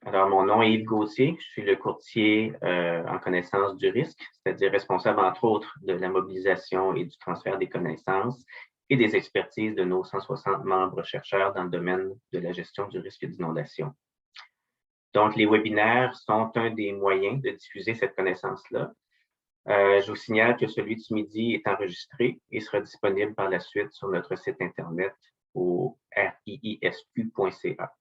Alors, mon nom est Yves Gauthier. Je suis le courtier en connaissance du risque, c'est-à-dire responsable, entre autres, de la mobilisation et du transfert des connaissances et des expertises de nos 160 membres chercheurs dans le domaine de la gestion du risque d'inondation. Donc, les webinaires sont un des moyens de diffuser cette connaissance-là. Je vous signale que celui de ce midi est enregistré et sera disponible par la suite sur notre site Internet au riisq.ca.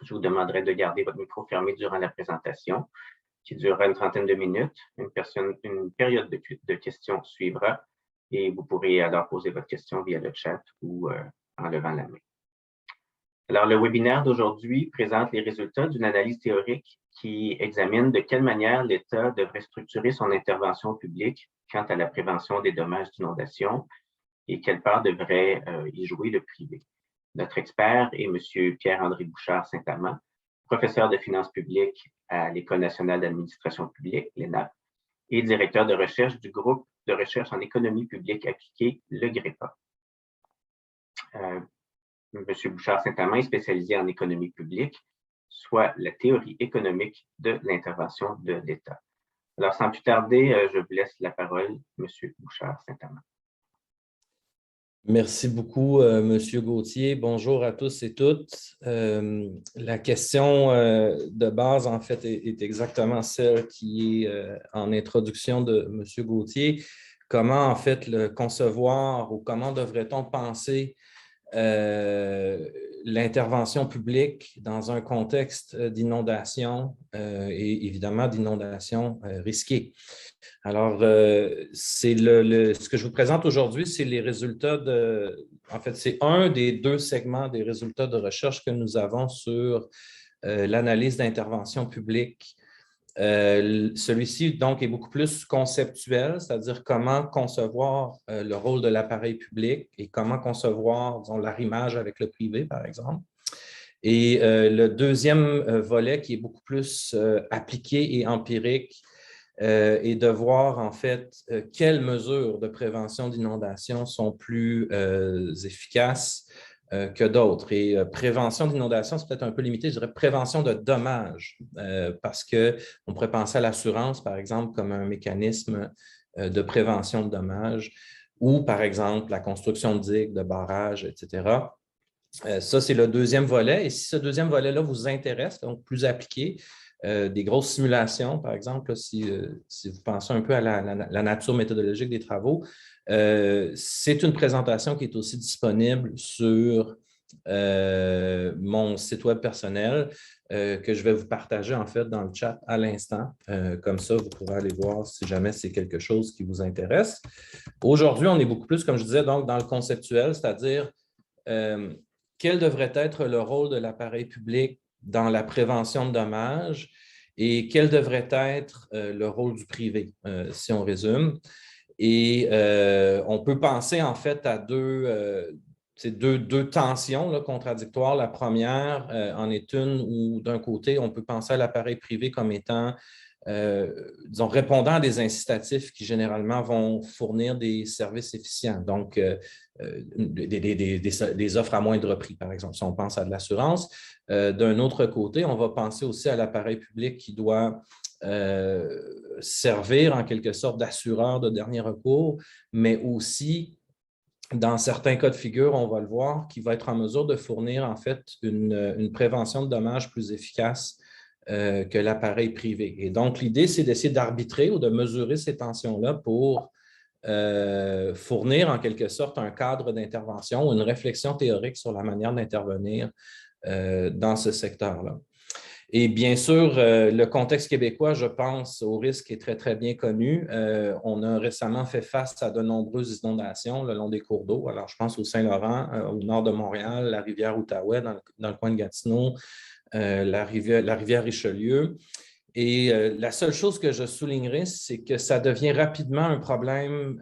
Je vous demanderai de garder votre micro fermé durant la présentation, qui durera une trentaine de minutes. Une période de questions suivra et vous pourrez alors poser votre question via le chat ou en levant la main. Alors, le webinaire d'aujourd'hui présente les résultats d'une analyse théorique qui examine de quelle manière l'État devrait structurer son intervention publique quant à la prévention des dommages d'inondation et quelle part devrait y jouer le privé. Notre expert est M. Pierre-André Bouchard-Saint-Amand, professeur de finances publiques à l'École nationale d'administration publique, l'ENAP, et directeur de recherche du groupe de recherche en économie publique appliquée, le GREPA. M. Bouchard-Saint-Amand est spécialisé en économie publique, soit la théorie économique de l'intervention de l'État. Alors, sans plus tarder, je vous laisse la parole, M. Bouchard-Saint-Amand. Merci beaucoup, M. Gauthier. Bonjour à tous et toutes. La question de base, en fait, est exactement celle qui est en introduction de M. Gauthier. Comment, en fait, le concevoir ou comment devrait-on penser l'intervention publique dans un contexte d'inondation et évidemment d'inondation risquée. Alors, ce que je vous présente aujourd'hui, c'est les résultats en fait, c'est un des deux segments des résultats de recherche que nous avons sur l'analyse d'intervention publique. Celui-ci, donc, est beaucoup plus conceptuel, c'est-à-dire comment concevoir le rôle de l'appareil public et comment concevoir, disons, l'arrimage avec le privé, par exemple. Et le deuxième volet, qui est beaucoup plus appliqué et empirique, est de voir, en fait, quelles mesures de prévention d'inondation sont plus efficaces que d'autres. Et prévention d'inondation, c'est peut-être un peu limité, je dirais prévention de dommages, parce qu'on pourrait penser à l'assurance, par exemple, comme un mécanisme de prévention de dommages, ou par exemple la construction de digues, de barrages, etc. Ça, c'est le deuxième volet. Et si ce deuxième volet-là vous intéresse, donc plus appliqué, des grosses simulations, par exemple, si vous pensez un peu à la nature méthodologique des travaux, c'est une présentation qui est aussi disponible sur mon site web personnel que je vais vous partager en fait dans le chat à l'instant. Comme ça, vous pourrez aller voir si jamais c'est quelque chose qui vous intéresse. Aujourd'hui, on est beaucoup plus, comme je disais, donc dans le conceptuel, c'est-à-dire quel devrait être le rôle de l'appareil public dans la prévention de dommages et quel devrait être le rôle du privé, si on résume. Et on peut penser en fait à deux tensions là, contradictoires. La première en est une où d'un côté, on peut penser à l'appareil privé comme étant disons, répondant à des incitatifs qui généralement vont fournir des services efficients, donc des offres à moindre prix, par exemple, si on pense à de l'assurance. D'un autre côté, on va penser aussi à l'appareil public qui doit servir en quelque sorte d'assureur de dernier recours, mais aussi dans certains cas de figure, on va le voir, qui va être en mesure de fournir en fait une prévention de dommages plus efficace que l'appareil privé. Et donc, l'idée, c'est d'essayer d'arbitrer ou de mesurer ces tensions-là pour fournir en quelque sorte un cadre d'intervention ou une réflexion théorique sur la manière d'intervenir dans ce secteur-là. Et bien sûr, le contexte québécois, je pense, au risque est très, très bien connu. On a récemment fait face à de nombreuses inondations le long des cours d'eau. Alors, je pense au Saint-Laurent, au nord de Montréal, la rivière Outaouais, dans le coin de Gatineau, la rivière Richelieu. Et la seule chose que je soulignerai, c'est que ça devient rapidement un problème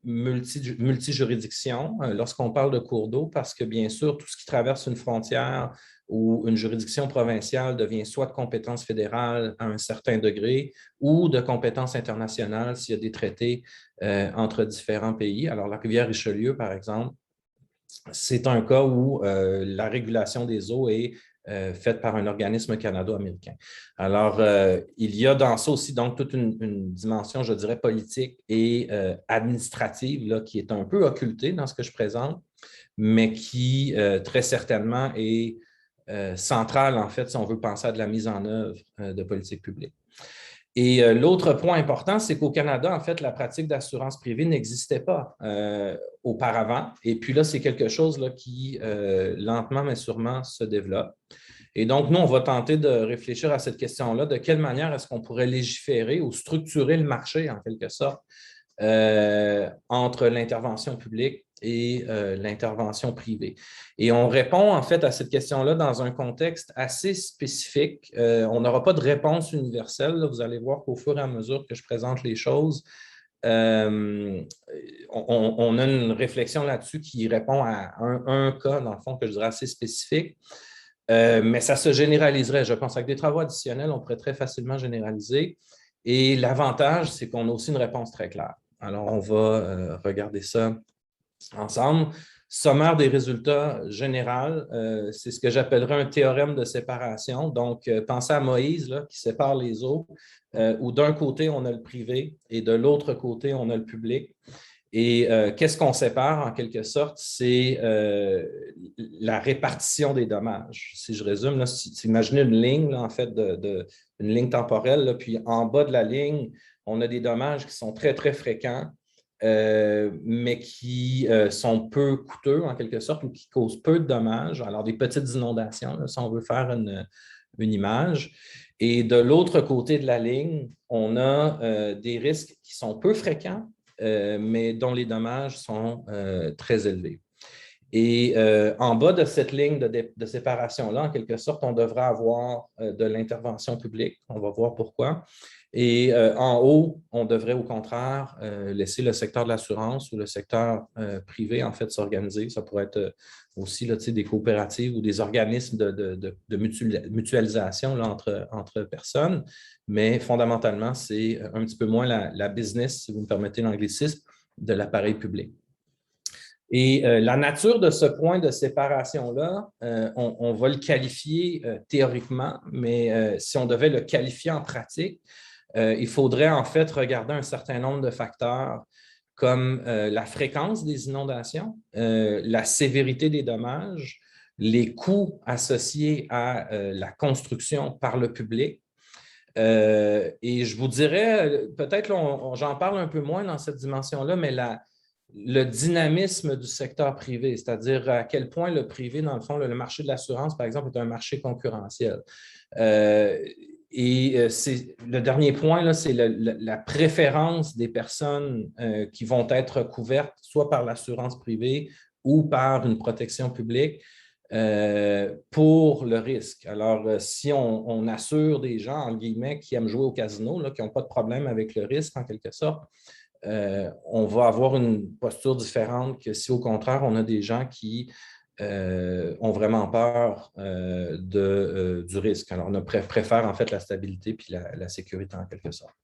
multi-juridiction lorsqu'on parle de cours d'eau, parce que bien sûr, tout ce qui traverse une frontière ou une juridiction provinciale devient soit de compétence fédérale à un certain degré ou de compétence internationale s'il y a des traités entre différents pays. Alors, la rivière Richelieu, par exemple, c'est un cas où la régulation des eaux est faite par un organisme canado-américain. Alors, il y a dans ça aussi donc toute une dimension, je dirais, politique et administrative là, qui est un peu occultée dans ce que je présente, mais qui très certainement est centrale, en fait, si on veut penser à de la mise en œuvre de politiques publiques. Et l'autre point important, c'est qu'au Canada, en fait, la pratique d'assurance privée n'existait pas auparavant. Et puis là, c'est quelque chose là, qui, lentement mais sûrement, se développe. Et donc, nous, on va tenter de réfléchir à cette question-là. De quelle manière est-ce qu'on pourrait légiférer ou structurer le marché, en quelque sorte, entre l'intervention publique et l'intervention privée. Et on répond en fait à cette question-là dans un contexte assez spécifique. On n'aura pas de réponse universelle. Là. Vous allez voir qu'au fur et à mesure que je présente les choses, on a une réflexion là-dessus qui répond à un cas, dans le fond, que je dirais assez spécifique. Mais ça se généraliserait. Je pense qu'avec des travaux additionnels, on pourrait très facilement généraliser. Et l'avantage, c'est qu'on a aussi une réponse très claire. Alors, on va regarder ça ensemble. Sommaire des résultats généraux, c'est ce que j'appellerais un théorème de séparation. Donc, pensez à Moïse là, qui sépare les eaux, où d'un côté, on a le privé et de l'autre côté, on a le public. Et qu'est-ce qu'on sépare en quelque sorte? C'est la répartition des dommages. Si je résume, là, imaginez une ligne, là, en fait, une ligne temporelle, là, puis en bas de la ligne, on a des dommages qui sont très, très fréquents, mais qui sont peu coûteux en quelque sorte ou qui causent peu de dommages. Alors, des petites inondations, là, si on veut faire une image. Et de l'autre côté de la ligne, on a des risques qui sont peu fréquents, mais dont les dommages sont très élevés. Et en bas de cette ligne de séparation-là, en quelque sorte, on devrait avoir de l'intervention publique. On va voir pourquoi. Et en haut, on devrait au contraire laisser le secteur de l'assurance ou le secteur privé en fait s'organiser. Ça pourrait être aussi là, des coopératives ou des organismes de mutualisation là, entre personnes. Mais fondamentalement, c'est un petit peu moins la business, si vous me permettez l'anglicisme, de l'appareil public. Et la nature de ce point de séparation-là, on va le qualifier théoriquement, mais si on devait le qualifier en pratique, il faudrait en fait regarder un certain nombre de facteurs comme la fréquence des inondations, la sévérité des dommages, les coûts associés à la construction par le public. Et je vous dirais, peut-être j'en parle un peu moins dans cette dimension-là, mais le dynamisme du secteur privé, c'est-à-dire à quel point le privé, dans le fond, le marché de l'assurance, par exemple, est un marché concurrentiel. Le dernier point, là, c'est la préférence des personnes qui vont être couvertes soit par l'assurance privée ou par une protection publique pour le risque. Alors, si on assure des gens, en guillemets, qui aiment jouer au casino, là, qui n'ont pas de problème avec le risque, en quelque sorte, on va avoir une posture différente que si, au contraire, on a des gens qui ont vraiment peur du risque. Alors, on préfère en fait la stabilité puis la sécurité en quelque sorte.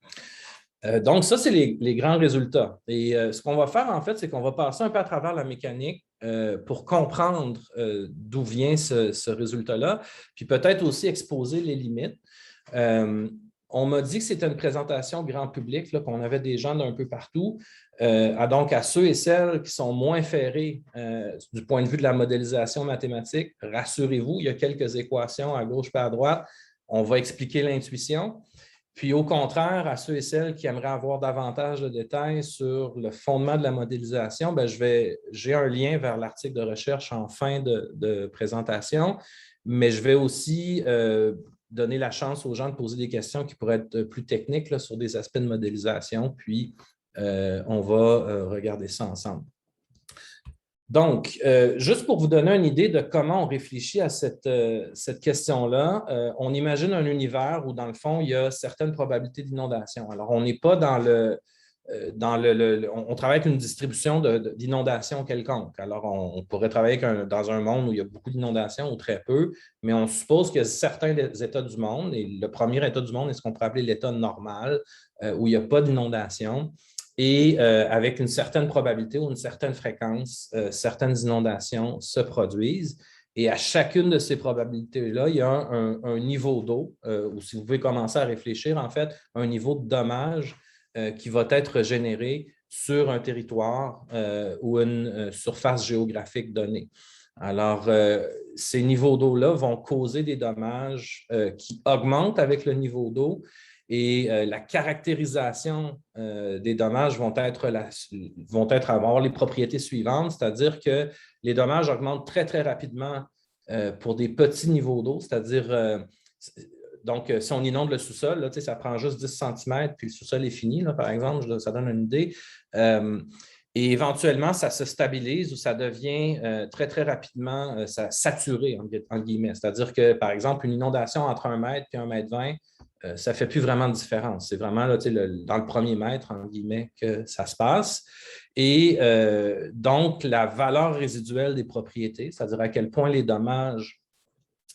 Donc, ça, c'est les grands résultats. Et ce qu'on va faire, en fait, c'est qu'on va passer un peu à travers la mécanique pour comprendre d'où vient ce résultat-là, puis peut-être aussi exposer les limites. On m'a dit que c'était une présentation grand public, qu'on avait des gens d'un peu partout. Donc, à ceux et celles qui sont moins ferrés du point de vue de la modélisation mathématique, rassurez-vous, il y a quelques équations à gauche et à droite. On va expliquer l'intuition. Puis, au contraire, à ceux et celles qui aimeraient avoir davantage de détails sur le fondement de la modélisation, j'ai un lien vers l'article de recherche en fin de présentation, mais je vais aussi donner la chance aux gens de poser des questions qui pourraient être plus techniques là, sur des aspects de modélisation, puis on va regarder ça ensemble. Donc, juste pour vous donner une idée de comment on réfléchit à cette question-là, on imagine un univers où, dans le fond, il y a certaines probabilités d'inondation. Alors, on n'est pas on travaille avec une distribution d'inondations quelconque. Alors, on pourrait travailler dans un monde où il y a beaucoup d'inondations ou très peu, mais on suppose qu'il y a certains états du monde, et le premier état du monde est ce qu'on pourrait appeler l'état normal, où il n'y a pas d'inondation. Et avec une certaine probabilité ou une certaine fréquence, certaines inondations se produisent. Et à chacune de ces probabilités-là, il y a un niveau d'eau, ou si vous pouvez commencer à réfléchir, en fait, un niveau de dommage qui va être généré sur un territoire ou une surface géographique donnée. Alors, ces niveaux d'eau-là vont causer des dommages qui augmentent avec le niveau d'eau et la caractérisation des dommages vont avoir les propriétés suivantes, c'est-à-dire que les dommages augmentent très, très rapidement pour des petits niveaux d'eau, c'est-à-dire, donc, si on inonde le sous-sol, là, ça prend juste 10 cm, puis le sous-sol est fini, là, par exemple, ça donne une idée. Et éventuellement, ça se stabilise ou ça devient très, très rapidement saturé, en guillemets. C'est-à-dire que, par exemple, une inondation entre 1 mètre et 1,20 m, ça ne fait plus vraiment de différence. C'est vraiment là, dans le premier mètre, en guillemets, que ça se passe. Et donc, la valeur résiduelle des propriétés, c'est-à-dire à quel point les dommages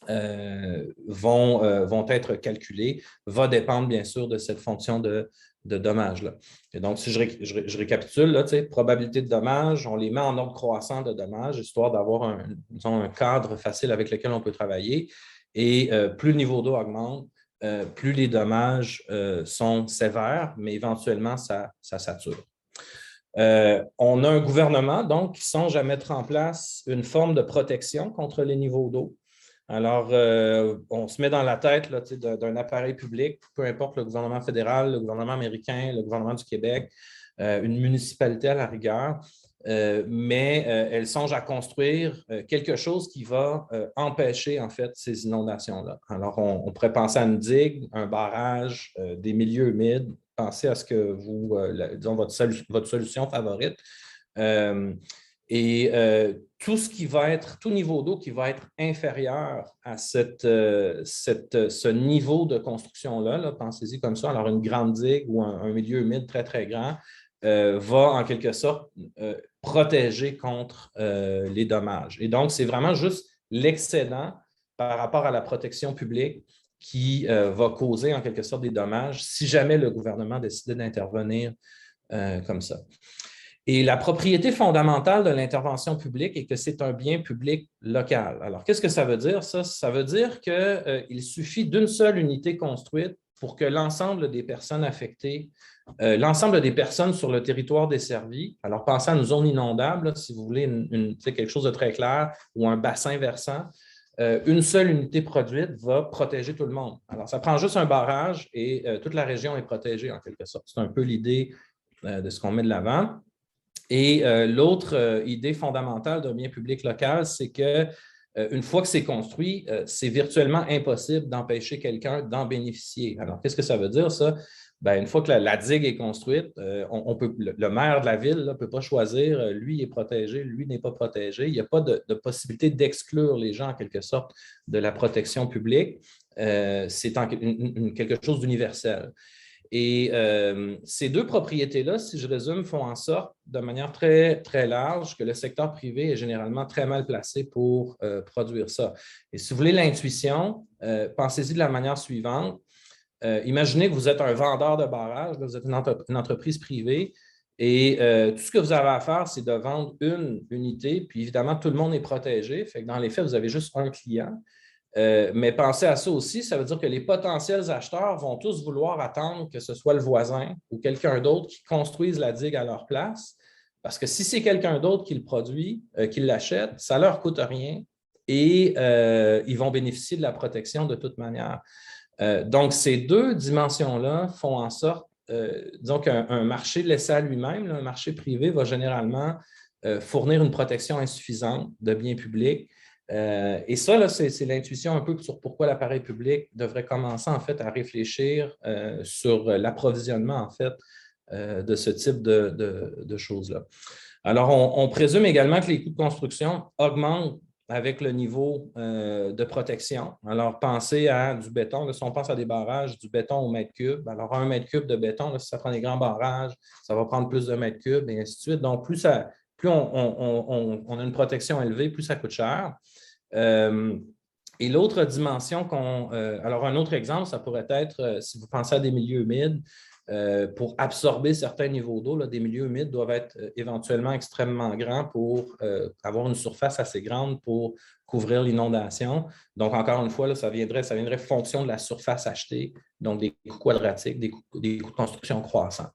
vont être calculés, va dépendre, bien sûr, de cette fonction de dommages-là. Et donc, si je récapitule, là, probabilité de dommages, on les met en ordre croissant de dommages, histoire d'avoir un cadre facile avec lequel on peut travailler. Et plus le niveau d'eau augmente, plus les dommages sont sévères, mais éventuellement, ça sature. On a un gouvernement, donc, qui songe à mettre en place une forme de protection contre les niveaux d'eau. Alors, on se met dans la tête là, d'un appareil public, peu importe le gouvernement fédéral, le gouvernement américain, le gouvernement du Québec, une municipalité à la rigueur, mais elle songe à construire quelque chose qui va empêcher, en fait, ces inondations-là. Alors, on pourrait penser à une digue, un barrage, des milieux humides. Pensez à ce que vous, disons, votre solution favorite. Et tout niveau d'eau qui va être inférieur à ce niveau de construction-là, là, pensez-y comme ça, alors une grande digue ou un milieu humide très, très grand, va en quelque sorte protéger contre les dommages. Et donc, c'est vraiment juste l'excédent par rapport à la protection publique qui va causer en quelque sorte des dommages si jamais le gouvernement décidait d'intervenir comme ça. Et la propriété fondamentale de l'intervention publique est que c'est un bien public local. Alors, qu'est-ce que ça veut dire, ça? Ça veut dire qu'il suffit d'une seule unité construite pour que l'ensemble des personnes affectées, l'ensemble des personnes sur le territoire desservi, alors pensez à une zone inondable, là, si vous voulez quelque chose de très clair, ou un bassin versant, une seule unité produite va protéger tout le monde. Alors, ça prend juste un barrage et toute la région est protégée en quelque sorte. C'est un peu l'idée de ce qu'on met de l'avant. Et l'autre idée fondamentale d'un bien public local, c'est qu'une fois que c'est construit, c'est virtuellement impossible d'empêcher quelqu'un d'en bénéficier. Alors, qu'est-ce que ça veut dire, ça? Bien, une fois que la digue est construite, le maire de la ville ne peut pas choisir, lui est protégé, lui n'est pas protégé. Il n'y a pas de possibilité d'exclure les gens, en quelque sorte, de la protection publique. C'est quelque chose d'universel. Et ces deux propriétés-là, si je résume, font en sorte, de manière très, très large, que le secteur privé est généralement très mal placé pour produire ça. Et si vous voulez l'intuition, pensez-y de la manière suivante. Imaginez que vous êtes un vendeur de barrage, vous êtes une entreprise privée, et tout ce que vous avez à faire, c'est de vendre une unité, puis évidemment, tout le monde est protégé. Fait que dans les faits, vous avez juste un client. Mais pensez à ça aussi, ça veut dire que les potentiels acheteurs vont tous vouloir attendre que ce soit le voisin ou quelqu'un d'autre qui construise la digue à leur place, parce que si c'est quelqu'un d'autre qui le produit, qui l'achète, ça ne leur coûte rien et ils vont bénéficier de la protection de toute manière. Donc, ces deux dimensions-là font en sorte, disons qu'un marché laissé à lui-même, un marché privé va généralement fournir une protection insuffisante de biens publics. Et ça, là, c'est l'intuition un peu sur pourquoi l'appareil public devrait commencer en fait à réfléchir sur l'approvisionnement en fait de ce type de choses-là. Alors, on présume également que les coûts de construction augmentent avec le niveau de protection. Alors, pensez à du béton. Là, si on pense à des barrages, du béton au mètre cube. Alors, 1 mètre cube de béton, là, si ça prend des grands barrages, ça va prendre plus de mètres cubes, et ainsi de suite. Donc, plus on a une protection élevée, plus ça coûte cher. Et l'autre dimension alors, un autre exemple, ça pourrait être, si vous pensez à des milieux humides, pour absorber certains niveaux d'eau, des milieux humides doivent être éventuellement extrêmement grands pour avoir une surface assez grande pour couvrir l'inondation. Donc, encore une fois, là, ça viendrait fonction de la surface achetée, donc des coûts quadratiques, des coûts de construction croissants.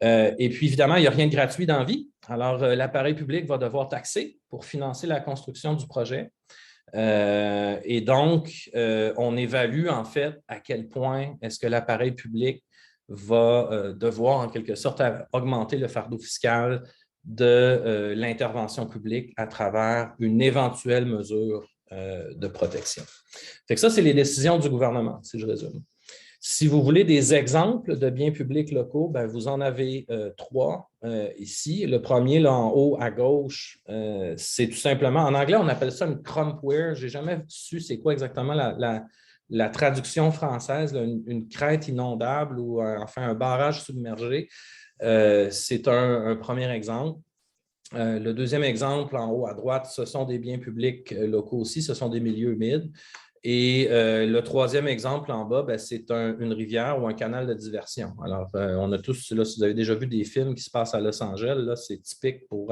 Et puis, évidemment, il n'y a rien de gratuit dans la vie. Alors, l'appareil public va devoir taxer pour financer la construction du projet. Et donc, on évalue en fait à quel point est-ce que l'appareil public va devoir en quelque sorte augmenter le fardeau fiscal de l'intervention publique à travers une éventuelle mesure de protection. Fait que ça, c'est les décisions du gouvernement, si je résume. Si vous voulez des exemples de biens publics locaux, bien, vous en avez trois ici. Le premier, là en haut à gauche, c'est tout simplement, en anglais, on appelle ça une crumpware. Je n'ai jamais su c'est quoi exactement la traduction française, là, une crête inondable ou enfin un barrage submergé. C'est un premier exemple. Le deuxième exemple, en haut à droite, ce sont des biens publics locaux aussi, ce sont des milieux humides. Et le troisième exemple en bas, ben, c'est une rivière ou un canal de diversion. Alors, on a tous, là, si vous avez déjà vu des films qui se passent à Los Angeles, c'est typique pour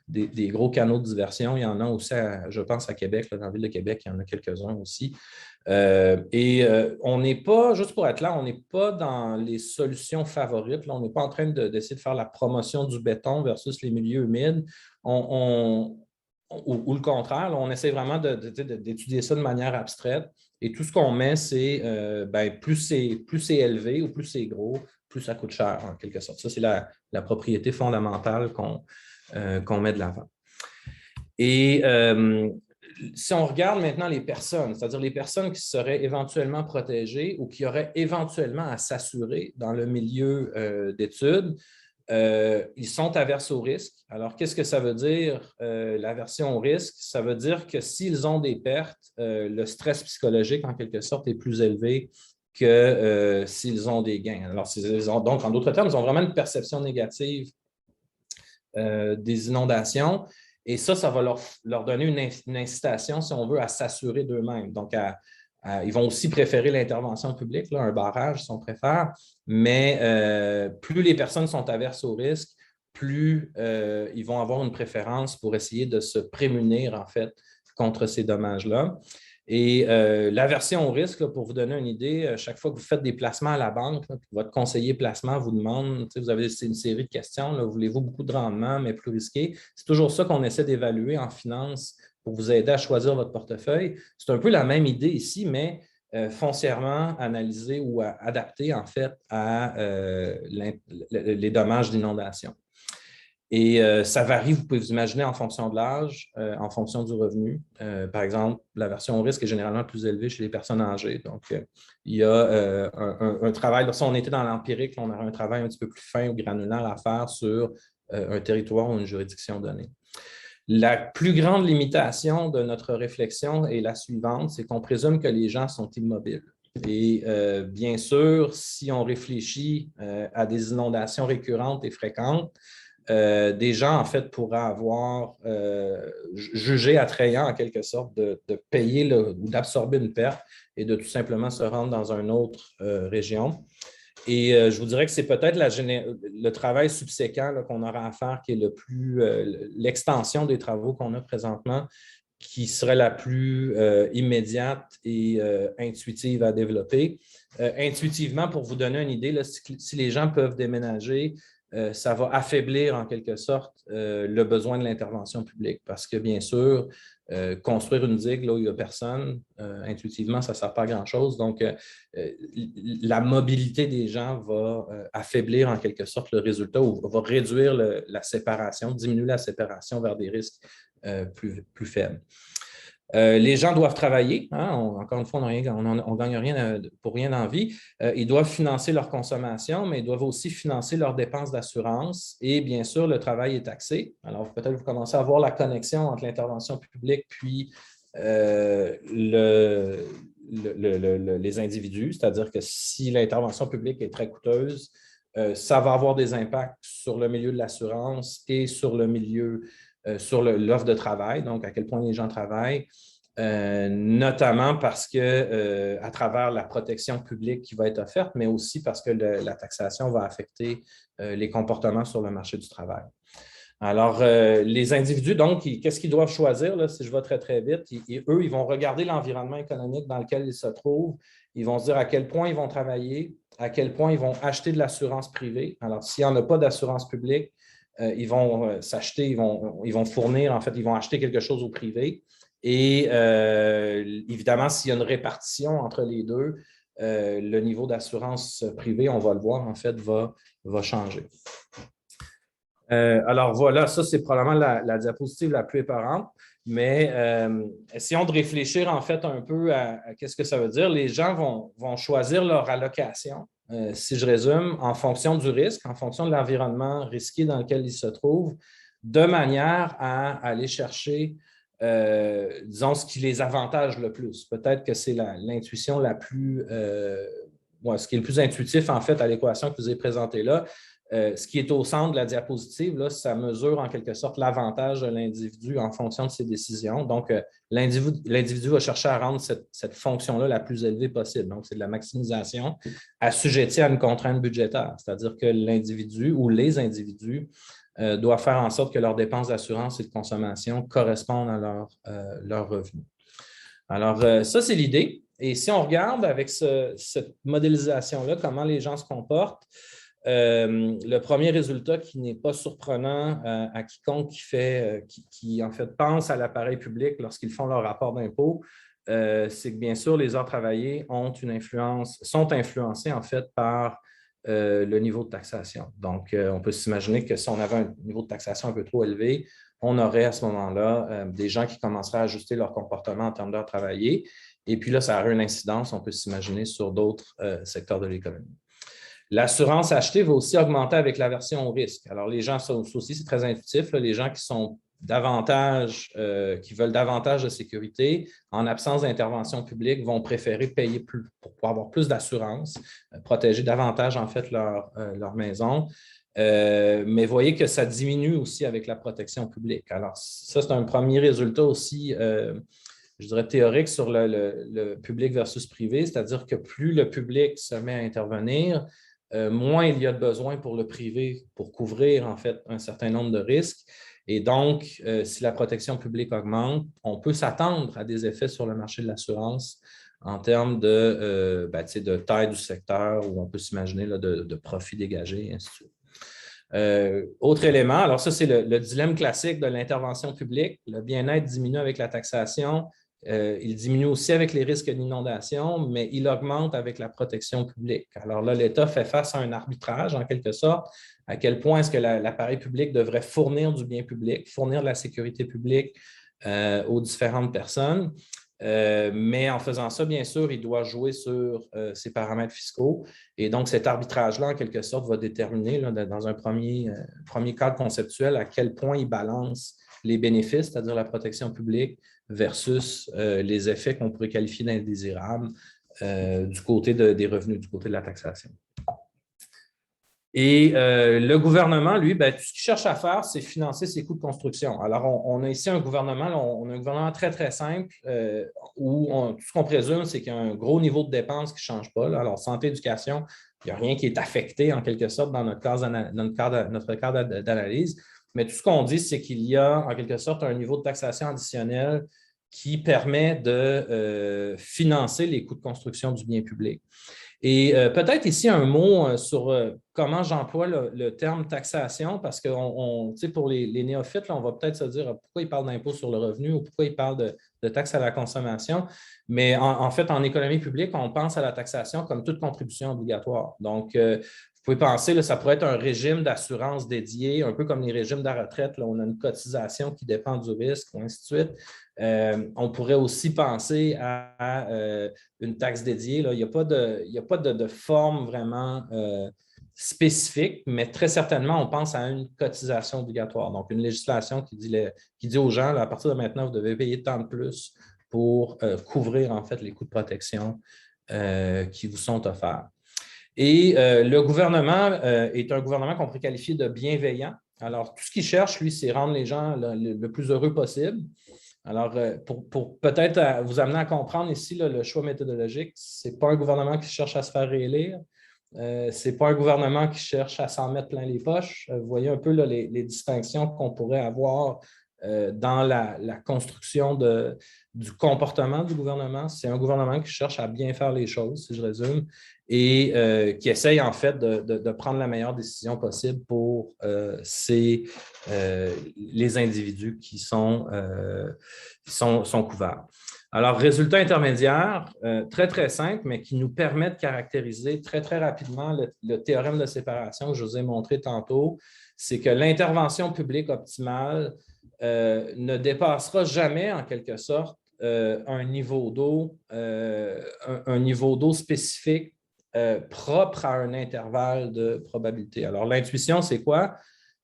des gros canaux de diversion. Il y en a aussi, je pense, à Québec, là, dans la ville de Québec, il y en a quelques-uns aussi. On n'est pas, juste pour être là, on n'est pas dans les solutions favorites. Là, on n'est pas en train d'essayer de faire la promotion du béton versus les milieux humides. Ou le contraire, là, on essaie vraiment d'étudier ça de manière abstraite. Et tout ce qu'on met, c'est plus c'est élevé ou plus c'est gros, plus ça coûte cher, en quelque sorte. Ça, c'est la propriété fondamentale qu'on met de l'avant. Et si on regarde maintenant les personnes, c'est-à-dire les personnes qui seraient éventuellement protégées ou qui auraient éventuellement à s'assurer dans le milieu d'études, ils sont averses au risque. Alors, qu'est-ce que ça veut dire, l'aversion au risque? Ça veut dire que s'ils ont des pertes, le stress psychologique, en quelque sorte, est plus élevé que s'ils ont des gains. Alors, donc, en d'autres termes, ils ont vraiment une perception négative des inondations. Et ça va leur donner une incitation, si on veut, à s'assurer d'eux-mêmes. Donc, ils vont aussi préférer l'intervention publique, là, un barrage, si on préfère, mais plus les personnes sont averses au risque, plus ils vont avoir une préférence pour essayer de se prémunir, en fait, contre ces dommages-là. Et l'aversion au risque, là, pour vous donner une idée, chaque fois que vous faites des placements à la banque, là, votre conseiller placement vous demande, vous avez une série de questions, voulez-vous beaucoup de rendement, mais plus risqué? C'est toujours ça qu'on essaie d'évaluer en finance pour vous aider à choisir votre portefeuille. C'est un peu la même idée ici, mais foncièrement analysée ou adaptée, en fait, à les dommages d'inondation. Et ça varie, vous pouvez vous imaginer, en fonction de l'âge, en fonction du revenu. Par exemple, l'aversion au risque est généralement plus élevée chez les personnes âgées. Donc, il y a un travail, si on était dans l'empirique, on aurait un travail un petit peu plus fin ou granulaire à faire sur un territoire ou une juridiction donnée. La plus grande limitation de notre réflexion est la suivante, c'est qu'on présume que les gens sont immobiles. Et bien sûr, si on réfléchit à des inondations récurrentes et fréquentes, des gens, en fait, pourraient avoir jugé attrayant, en quelque sorte, de payer ou d'absorber une perte et de tout simplement se rendre dans une autre région. Et je vous dirais que c'est peut-être le travail subséquent qu'on aura à faire qui est l'extension des travaux qu'on a présentement, qui serait la plus immédiate et intuitive à développer. Intuitivement, pour vous donner une idée, là, si les gens peuvent déménager, ça va affaiblir en quelque sorte le besoin de l'intervention publique parce que, bien sûr, construire une digue là où il n'y a personne, intuitivement, ça ne sert pas à grand-chose. Donc, la mobilité des gens va affaiblir en quelque sorte le résultat ou va réduire la séparation, diminuer la séparation vers des risques plus faibles. Les gens doivent travailler. Hein? Encore une fois, on ne gagne rien pour rien dans la vie. Ils doivent financer leur consommation, mais ils doivent aussi financer leurs dépenses d'assurance. Et bien sûr, le travail est taxé. Alors, peut-être vous commencez à voir la connexion entre l'intervention publique puis les individus. C'est-à-dire que si l'intervention publique est très coûteuse, ça va avoir des impacts sur le milieu de l'assurance et sur le milieu sur l'offre de travail, donc à quel point les gens travaillent, notamment parce que à travers la protection publique qui va être offerte, mais aussi parce que la taxation va affecter les comportements sur le marché du travail. Alors, les individus, donc, qu'est-ce qu'ils doivent choisir, là, si je vais très, très vite? Eux, ils vont regarder l'environnement économique dans lequel ils se trouvent. Ils vont se dire à quel point ils vont travailler, à quel point ils vont acheter de l'assurance privée. Alors, s'il n'y en a pas d'assurance publique, ils vont s'acheter, ils vont fournir, en fait, ils vont acheter quelque chose au privé. Et évidemment, s'il y a une répartition entre les deux, le niveau d'assurance privée, on va le voir, en fait, va changer. Alors voilà, ça c'est probablement la diapositive la plus éparante, mais essayons de réfléchir en fait un peu à qu'est-ce que ça veut dire. Les gens vont choisir leur allocation, si je résume, en fonction du risque, en fonction de l'environnement risqué dans lequel ils se trouvent, de manière à aller chercher, disons, ce qui les avantage le plus. Peut-être que c'est l'intuition la plus, ce qui est le plus intuitif en fait à l'équation que je vous ai présentée là. Ce qui est au centre de la diapositive, là, ça mesure en quelque sorte l'avantage de l'individu en fonction de ses décisions. Donc, l'individu va chercher à rendre cette fonction-là la plus élevée possible. Donc, c'est de la maximisation assujettie à une contrainte budgétaire, c'est-à-dire que l'individu ou les individus doivent faire en sorte que leurs dépenses d'assurance et de consommation correspondent à leurs revenus. Alors, ça, c'est l'idée. Et si on regarde avec cette modélisation-là, comment les gens se comportent, le premier résultat qui n'est pas surprenant à quiconque qui en fait pense à l'appareil public lorsqu'ils font leur rapport d'impôt, c'est que bien sûr, les heures travaillées sont influencées en fait par le niveau de taxation. Donc, on peut s'imaginer que si on avait un niveau de taxation un peu trop élevé, on aurait à ce moment-là des gens qui commenceraient à ajuster leur comportement en termes d'heures travaillées. Et puis là, ça aurait une incidence, on peut s'imaginer, sur d'autres secteurs de l'économie. L'assurance achetée va aussi augmenter avec l'aversion au risque. Alors, les gens, ça aussi, c'est très intuitif, là, les gens qui veulent davantage de sécurité, en absence d'intervention publique, vont préférer payer plus pour avoir plus d'assurance, protéger davantage, en fait, leur maison. Mais voyez que ça diminue aussi avec la protection publique. Alors, ça, c'est un premier résultat aussi, je dirais, théorique sur le public versus privé, c'est-à-dire que plus le public se met à intervenir, moins il y a de besoin pour le privé pour couvrir en fait un certain nombre de risques. Et donc, si la protection publique augmente, on peut s'attendre à des effets sur le marché de l'assurance en termes de taille du secteur, ou on peut s'imaginer de profit dégagé, et ainsi de suite. Autre élément, alors ça, c'est le dilemme classique de l'intervention publique. Le bien-être diminue avec la taxation. Il diminue aussi avec les risques d'inondation, mais il augmente avec la protection publique. Alors là, l'État fait face à un arbitrage, en quelque sorte, à quel point est-ce que l'appareil public devrait fournir du bien public, fournir de la sécurité publique aux différentes personnes. Mais en faisant ça, bien sûr, il doit jouer sur ses paramètres fiscaux. Et donc, cet arbitrage-là, en quelque sorte, va déterminer, là, dans un premier cadre conceptuel, à quel point il balance les bénéfices, c'est-à-dire la protection publique, versus les effets qu'on pourrait qualifier d'indésirables du côté des revenus, du côté de la taxation. Et le gouvernement, lui, tout ce qu'il cherche à faire, c'est financer ses coûts de construction. Alors, on a ici un gouvernement, on a un gouvernement très, très simple où tout ce qu'on présume, c'est qu'il y a un gros niveau de dépenses qui ne change pas. Là. Alors, santé, éducation, il n'y a rien qui est affecté en quelque sorte dans notre cadre d'analyse. Mais tout ce qu'on dit, c'est qu'il y a en quelque sorte un niveau de taxation additionnel qui permet de financer les coûts de construction du bien public. Et peut-être ici un mot sur comment j'emploie le terme taxation, parce que pour les néophytes, là, on va peut-être se dire pourquoi ils parlent d'impôt sur le revenu ou pourquoi ils parlent de taxe à la consommation. Mais en fait, en économie publique, on pense à la taxation comme toute contribution obligatoire. Donc, vous pouvez penser, là, ça pourrait être un régime d'assurance dédié, un peu comme les régimes de la retraite. Là, on a une cotisation qui dépend du risque, ou ainsi de suite. On pourrait aussi penser à une taxe dédiée. Là. Il n'y a pas de forme vraiment spécifique, mais très certainement, on pense à une cotisation obligatoire. Donc, une législation qui dit aux gens, là, à partir de maintenant, vous devez payer tant de plus pour couvrir en fait les coûts de protection qui vous sont offerts. Et le gouvernement est un gouvernement qu'on pourrait qualifier de bienveillant. Alors, tout ce qu'il cherche, lui, c'est rendre les gens le plus heureux possible. Alors, pour peut-être vous amener à comprendre ici le choix méthodologique, ce n'est pas un gouvernement qui cherche à se faire réélire, Ce n'est pas un gouvernement qui cherche à s'en mettre plein les poches. Vous voyez un peu là, les distinctions qu'on pourrait avoir dans la construction du comportement du gouvernement. C'est un gouvernement qui cherche à bien faire les choses, si je résume, et qui essaye en fait de prendre la meilleure décision possible pour les individus qui sont couverts. Alors, résultat intermédiaire, très, très simple, mais qui nous permet de caractériser très, très rapidement le théorème de séparation que je vous ai montré tantôt, c'est que l'intervention publique optimale ne dépassera jamais, en quelque sorte, un niveau d'eau spécifique propre à un intervalle de probabilité. Alors, l'intuition, c'est quoi?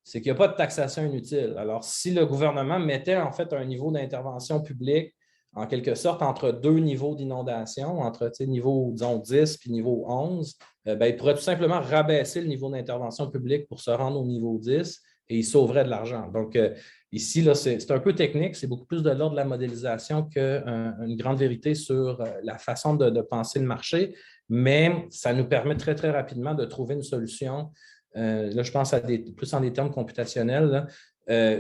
C'est qu'il n'y a pas de taxation inutile. Alors, si le gouvernement mettait en fait un niveau d'intervention publique en quelque sorte entre deux niveaux d'inondation, entre niveau, disons, 10 puis niveau 11, il pourrait tout simplement rabaisser le niveau d'intervention publique pour se rendre au niveau 10 et il sauverait de l'argent. Donc, ici, là, c'est un peu technique, c'est beaucoup plus de l'ordre de la modélisation qu'une grande vérité sur la façon de penser le marché, mais ça nous permet très, très rapidement de trouver une solution. Là, je pense plus en des termes computationnels, là,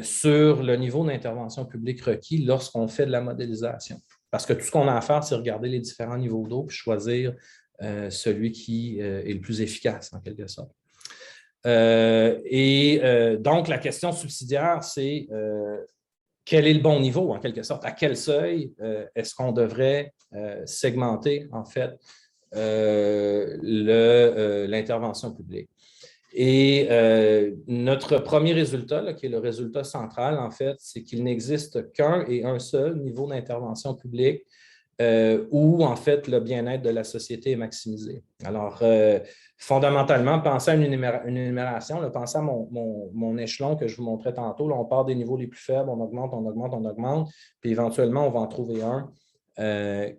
sur le niveau d'intervention publique requis lorsqu'on fait de la modélisation. Parce que tout ce qu'on a à faire, c'est regarder les différents niveaux d'eau et choisir celui qui est le plus efficace, en quelque sorte. Donc, la question subsidiaire, c'est quel est le bon niveau, en quelque sorte? À quel seuil est-ce qu'on devrait segmenter, en fait, l'intervention publique? Et notre premier résultat, là, qui est le résultat central, en fait, c'est qu'il n'existe qu'un et un seul niveau d'intervention publique où, en fait, le bien-être de la société est maximisé. Alors, fondamentalement, pensez à une énumération, là, pensez à mon échelon que je vous montrais tantôt. Là, on part des niveaux les plus faibles, on augmente, on augmente, on augmente, puis éventuellement, on va en trouver un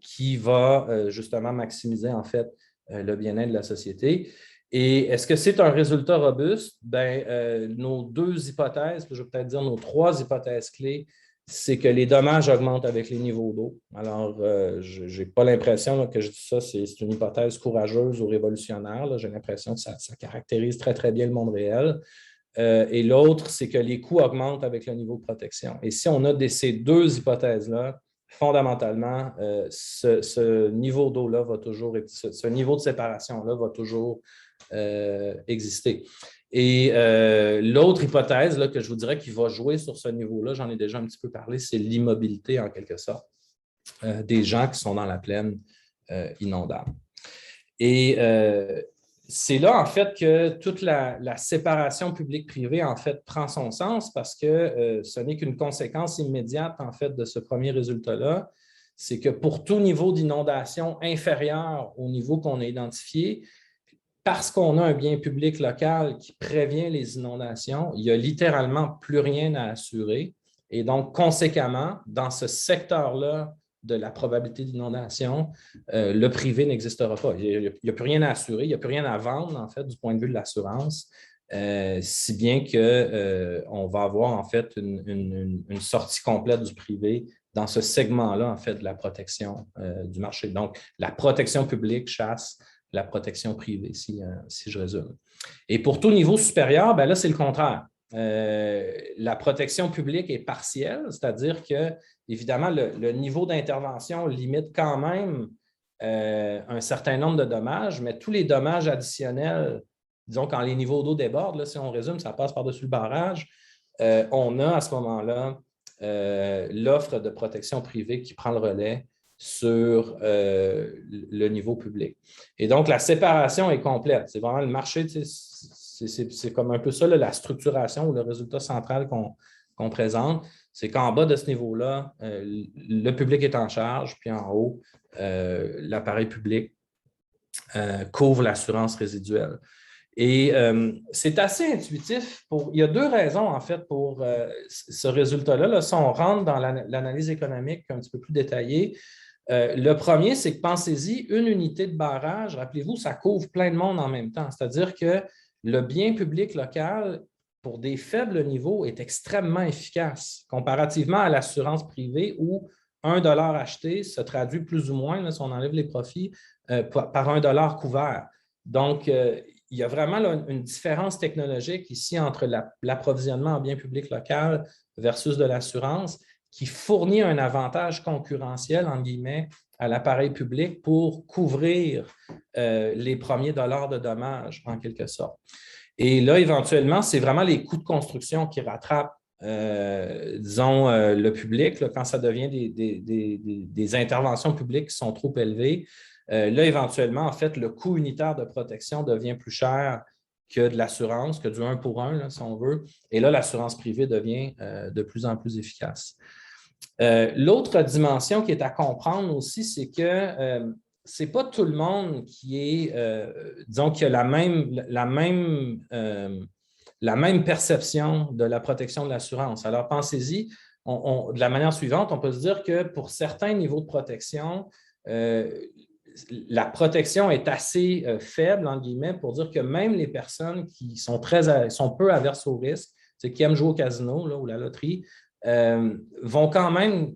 qui va justement maximiser, en fait, le bien-être de la société. Et est-ce que c'est un résultat robuste? Nos deux hypothèses, je vais peut-être dire nos trois hypothèses clés, c'est que les dommages augmentent avec les niveaux d'eau. Alors, je n'ai pas l'impression que je dis ça, c'est une hypothèse courageuse ou révolutionnaire. J'ai l'impression que ça caractérise très, très bien le monde réel. Et l'autre, c'est que les coûts augmentent avec le niveau de protection. Et si on a ces deux hypothèses-là, fondamentalement, ce niveau d'eau-là va toujours, ce niveau de séparation-là va toujours exister. Et l'autre hypothèse là, que je vous dirais qui va jouer sur ce niveau-là, j'en ai déjà un petit peu parlé, c'est l'immobilité en quelque sorte des gens qui sont dans la plaine inondable. Et c'est là, en fait, que toute la séparation publique-privée, en fait, prend son sens parce que ce n'est qu'une conséquence immédiate, en fait, de ce premier résultat-là. C'est que pour tout niveau d'inondation inférieur au niveau qu'on a identifié, parce qu'on a un bien public local qui prévient les inondations, il n'y a littéralement plus rien à assurer. Et donc, conséquemment, dans ce secteur-là de la probabilité d'inondation, le privé n'existera pas. Il n'y a plus rien à assurer, il n'y a plus rien à vendre, en fait, du point de vue de l'assurance, si bien qu'on va avoir, en fait, une sortie complète du privé dans ce segment-là, en fait, de la protection du marché. Donc, la protection publique chasse la protection privée, si je résume. Et pour tout niveau supérieur, là, c'est le contraire. La protection publique est partielle, c'est-à-dire que, évidemment, le niveau d'intervention limite quand même un certain nombre de dommages, mais tous les dommages additionnels, disons quand les niveaux d'eau débordent, là, si on résume, ça passe par-dessus le barrage, on a à ce moment-là l'offre de protection privée qui prend le relais sur le niveau public. Et donc, la séparation est complète. C'est vraiment le marché, c'est comme un peu ça, là, la structuration ou le résultat central qu'on présente. C'est qu'en bas de ce niveau-là, le public est en charge, puis en haut, l'appareil public couvre l'assurance résiduelle. Et c'est assez intuitif. Il y a deux raisons, en fait, pour ce résultat-là. Là, si on rentre dans l'analyse économique un petit peu plus détaillée, le premier, c'est que pensez-y, une unité de barrage, rappelez-vous, ça couvre plein de monde en même temps. C'est-à-dire que le bien public local, pour des faibles niveaux, est extrêmement efficace comparativement à l'assurance privée où $1 acheté se traduit plus ou moins, là, si on enlève les profits, par $1 couvert. Donc, il y a vraiment là, une différence technologique ici entre l'approvisionnement en biens publics local versus de l'assurance qui fournit un avantage concurrentiel, en guillemets, à l'appareil public pour couvrir les premiers dollars de dommages, en quelque sorte. Et là, éventuellement, c'est vraiment les coûts de construction qui rattrapent, disons, le public, là, quand ça devient des interventions publiques qui sont trop élevées. Là, éventuellement, en fait, le coût unitaire de protection devient plus cher que de l'assurance, que du 1 pour 1, là, si on veut. Et là, l'assurance privée devient de plus en plus efficace. L'autre dimension qui est à comprendre aussi, c'est que ce n'est pas tout le monde qui est, disons, qui a la même perception de la protection de l'assurance. Alors, pensez-y, de la manière suivante, on peut se dire que pour certains niveaux de protection, la protection est assez faible, en guillemets, pour dire que même les personnes qui sont peu averses au risque, qui aiment jouer au casino là, ou la loterie, vont quand même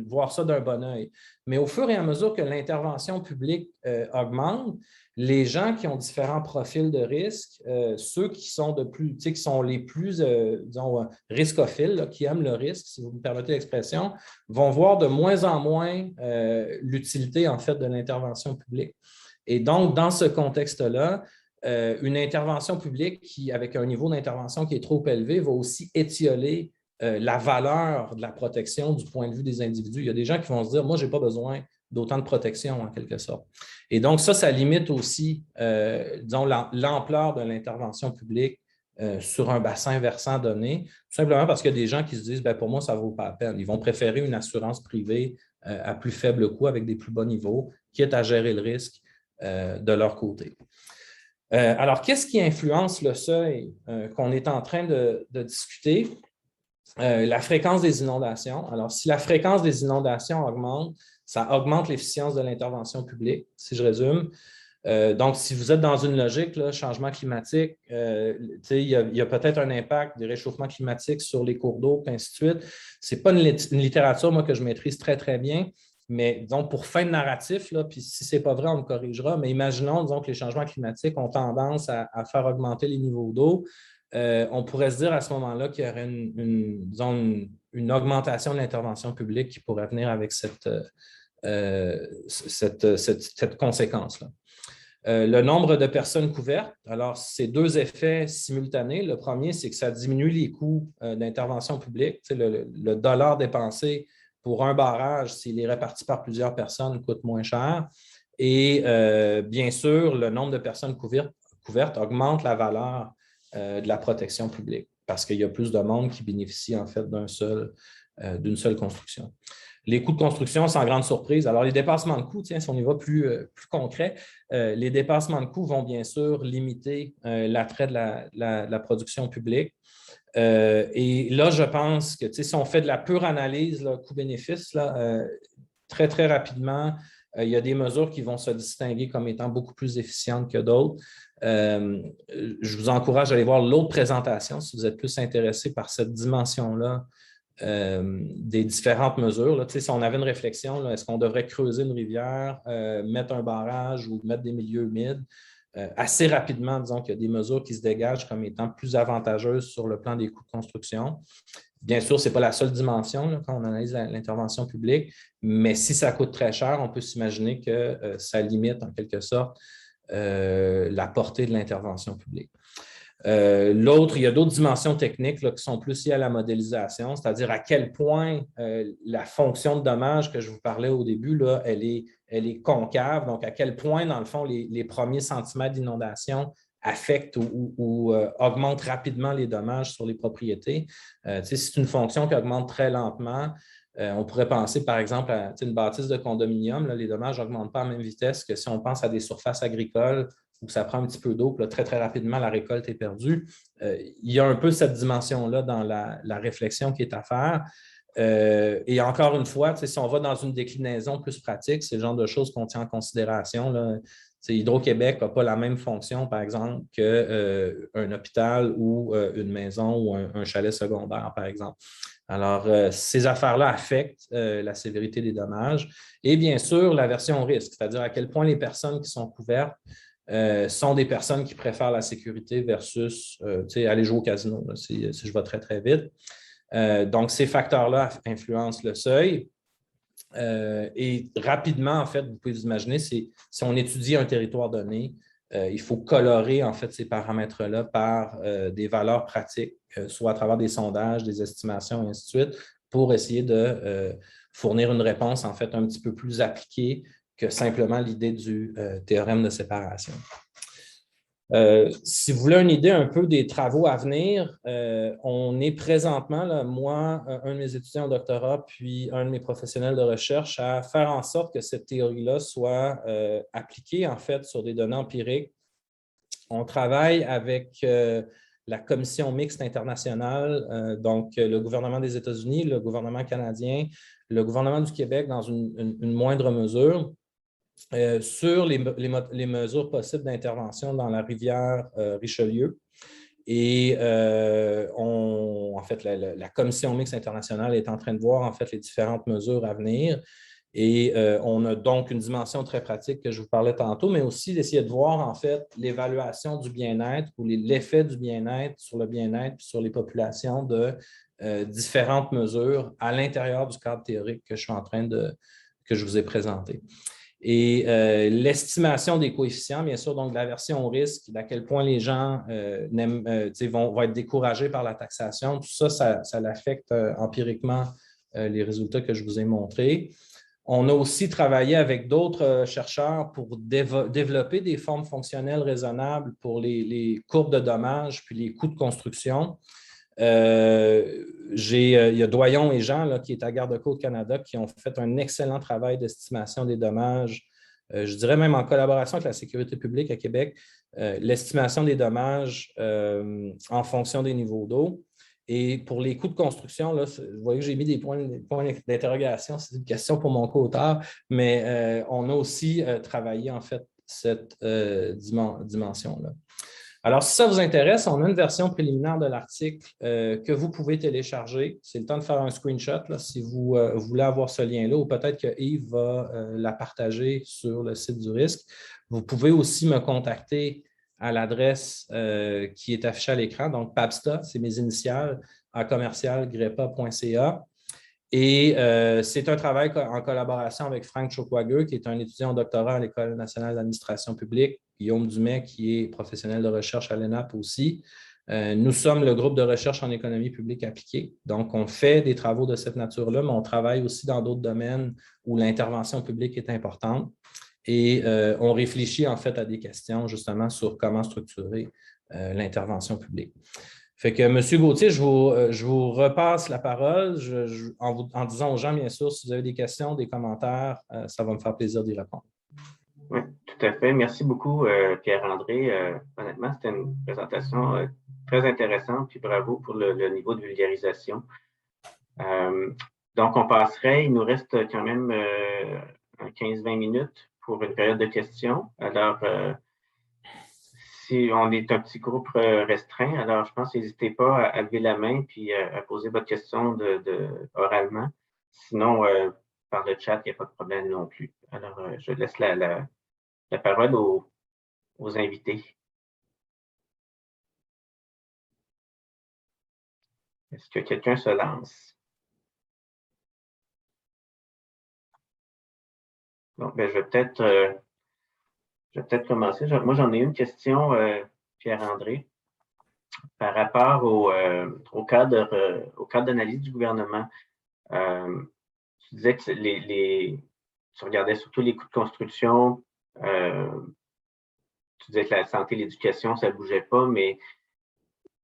voir ça d'un bon œil. Mais au fur et à mesure que l'intervention publique augmente, les gens qui ont différents profils de risque, ceux qui sont qui sont les plus, disons, riscophiles, là, qui aiment le risque, si vous me permettez l'expression, vont voir de moins en moins l'utilité, en fait, de l'intervention publique. Et donc, dans ce contexte-là, une intervention publique avec un niveau d'intervention qui est trop élevé va aussi étioler la valeur de la protection du point de vue des individus. Il y a des gens qui vont se dire, moi, je n'ai pas besoin d'autant de protection, en quelque sorte. Et donc, ça limite aussi, disons, l'ampleur de l'intervention publique sur un bassin versant donné, tout simplement parce qu'il y a des gens qui se disent, pour moi, ça ne vaut pas la peine. Ils vont préférer une assurance privée à plus faible coût avec des plus bas niveaux, quitte à gérer le risque de leur côté. Alors, qu'est-ce qui influence le seuil qu'on est en train de discuter? La fréquence des inondations. Alors, si la fréquence des inondations augmente, ça augmente l'efficience de l'intervention publique, si je résume. Donc, si vous êtes dans une logique, là, changement climatique, il y a peut-être un impact des réchauffements climatiques sur les cours d'eau, et ainsi de suite. Ce n'est pas une littérature, moi, que je maîtrise très, très bien, mais disons, pour fin de narratif, là, puis si ce n'est pas vrai, on me corrigera, mais imaginons, disons, que les changements climatiques ont tendance à faire augmenter les niveaux d'eau. On pourrait se dire à ce moment-là qu'il y aurait une augmentation de l'intervention publique qui pourrait venir avec cette conséquence-là. Le nombre de personnes couvertes, alors c'est deux effets simultanés. Le premier, c'est que ça diminue les coûts d'intervention publique. Le dollar dépensé pour un barrage, s'il est réparti par plusieurs personnes, coûte moins cher. Et bien sûr, le nombre de personnes couvertes augmente la valeur de la protection publique parce qu'il y a plus de monde qui bénéficie en fait d'une seule construction. Les coûts de construction, sans grande surprise. Alors, les dépassements de coûts, si on y va plus concret, les dépassements de coûts vont bien sûr limiter l'attrait de la production publique. Et là, je pense que si on fait de la pure analyse coût-bénéfice, très, très rapidement, il y a des mesures qui vont se distinguer comme étant beaucoup plus efficientes que d'autres. Je vous encourage à aller voir l'autre présentation si vous êtes plus intéressé par cette dimension-là des différentes mesures. Là. Si on avait une réflexion, est-ce qu'on devrait creuser une rivière, mettre un barrage ou mettre des milieux humides? Assez rapidement, disons qu'il y a des mesures qui se dégagent comme étant plus avantageuses sur le plan des coûts de construction. Bien sûr, ce n'est pas la seule dimension là, quand on analyse l'intervention publique, mais si ça coûte très cher, on peut s'imaginer que ça limite en quelque sorte la portée de l'intervention publique. Il y a d'autres dimensions techniques là, qui sont plus liées à la modélisation, c'est-à-dire à quel point la fonction de dommage que je vous parlais au début, là, elle est concave, donc à quel point, dans le fond, les premiers centimètres d'inondation affectent ou augmentent rapidement les dommages sur les propriétés. C'est une fonction qui augmente très lentement. On pourrait penser, par exemple, à une bâtisse de condominium. Là, les dommages n'augmentent pas à la même vitesse que si on pense à des surfaces agricoles où ça prend un petit peu d'eau, puis là, très, très rapidement, la récolte est perdue. Il y a un peu cette dimension-là dans la réflexion qui est à faire. Et encore une fois, si on va dans une déclinaison plus pratique, c'est le genre de choses qu'on tient en considération, là. Hydro-Québec n'a pas la même fonction, par exemple, qu'un hôpital ou une maison ou un chalet secondaire, par exemple. Alors, ces affaires-là affectent la sévérité des dommages et bien sûr la version risque, c'est-à-dire à quel point les personnes qui sont couvertes sont des personnes qui préfèrent la sécurité versus aller jouer au casino, là, si je vais très, très vite. Donc, ces facteurs-là influencent le seuil. Et rapidement, en fait, vous pouvez vous imaginer, si on étudie un territoire donné, il faut colorer, en fait, ces paramètres-là par des valeurs pratiques, soit à travers des sondages, des estimations, et ainsi de suite, pour essayer de fournir une réponse, en fait, un petit peu plus appliquée que simplement l'idée du théorème de séparation. Si vous voulez une idée un peu des travaux à venir, on est présentement, là, moi, un de mes étudiants au doctorat, puis un de mes professionnels de recherche, à faire en sorte que cette théorie-là soit appliquée, en fait, sur des données empiriques. On travaille avec la Commission mixte internationale, donc le gouvernement des États-Unis, le gouvernement canadien, le gouvernement du Québec dans une moindre mesure. Sur les mesures possibles d'intervention dans la rivière Richelieu. Et en fait, la Commission mixte internationale est en train de voir en fait les différentes mesures à venir. Et on a donc une dimension très pratique que je vous parlais tantôt, mais aussi d'essayer de voir en fait l'évaluation du bien-être ou l'effet du bien-être sur le bien-être sur les populations de différentes mesures à l'intérieur du cadre théorique que je vous ai présenté. Et l'estimation des coefficients, bien sûr, donc de la version risque, d'à quel point les gens vont être découragés par la taxation, tout ça, ça l'affecte empiriquement les résultats que je vous ai montrés. On a aussi travaillé avec d'autres chercheurs pour développer des formes fonctionnelles raisonnables pour les courbes de dommages puis les coûts de construction. Il y a Doyon et Jean, là, qui est à Garde-Côte Canada, qui ont fait un excellent travail d'estimation des dommages, je dirais même en collaboration avec la sécurité publique à Québec, l'estimation des dommages en fonction des niveaux d'eau. Et pour les coûts de construction, là, vous voyez que j'ai mis des points d'interrogation, c'est une question pour mon co-auteur, mais on a aussi travaillé en fait cette dimension-là. Alors, si ça vous intéresse, on a une version préliminaire de l'article que vous pouvez télécharger. C'est le temps de faire un screenshot là, si vous voulez avoir ce lien-là, ou peut-être que Yves va la partager sur le site du risque. Vous pouvez aussi me contacter à l'adresse qui est affichée à l'écran, donc PABSTA, c'est mes initiales, à commercial-grepa.ca. Et c'est un travail en collaboration avec Frank Chokwager, qui est un étudiant au doctorat à l'École nationale d'administration publique, Guillaume Dumais, qui est professionnel de recherche à l'ENAP aussi. Nous sommes le groupe de recherche en économie publique appliquée. Donc, on fait des travaux de cette nature-là, mais on travaille aussi dans d'autres domaines où l'intervention publique est importante. Et on réfléchit en fait à des questions justement sur comment structurer l'intervention publique. Fait que, M. Gauthier, je vous repasse la parole en disant aux gens, bien sûr, si vous avez des questions, des commentaires, ça va me faire plaisir d'y répondre. Oui, tout à fait. Merci beaucoup, Pierre-André. Honnêtement, c'était une présentation très intéressante, puis bravo pour le niveau de vulgarisation. Donc, on passerait, il nous reste quand même 15-20 minutes pour une période de questions. Alors, si on est un petit groupe restreint, alors je pense n'hésitez pas à lever la main puis à poser votre question oralement. Sinon, par le chat, il n'y a pas de problème non plus. Alors, je laisse la parole aux invités. Est-ce que quelqu'un se lance? Donc, ben, je vais peut-être commencer. Moi, j'en ai une question, Pierre-André, par rapport au cadre d'analyse du gouvernement. Tu disais que tu regardais surtout les coûts de construction. Tu disais que la santé et l'éducation, ça ne bougeait pas, mais